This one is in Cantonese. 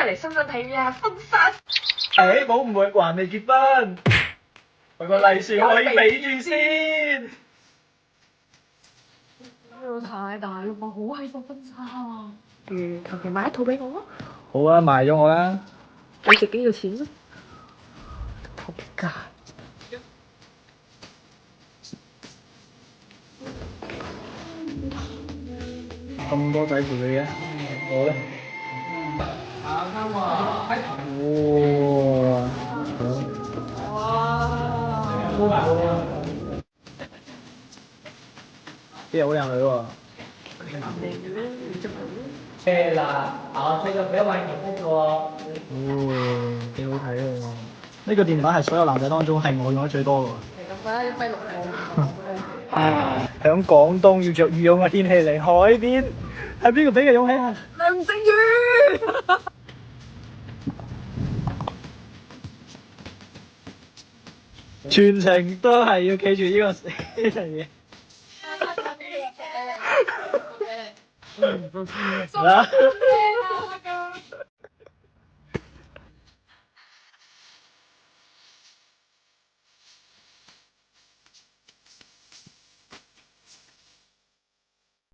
嚟深圳睇咩啊？婚紗。誒，冇誤會，還未結婚，我個利是可以俾住先。太大啦嘛，好閪多婚紗啊！求其買一套俾我啊！好啊，賣咗我啦。你值幾個錢啊？仆街！咁多仔陪佢嘅，我咧？哇！啲好靚女喎。誒嗱，我推咗俾一位結婚嘅喎。幾好睇喎！呢個電話係所有男仔當中係我用得最多嘅喎。係咁啦，一米六響廣東要着羽絨嘅天氣嚟海邊，係邊個俾嘅勇氣啊？梁靜茹。全程都係要企住呢個死嘢。啦。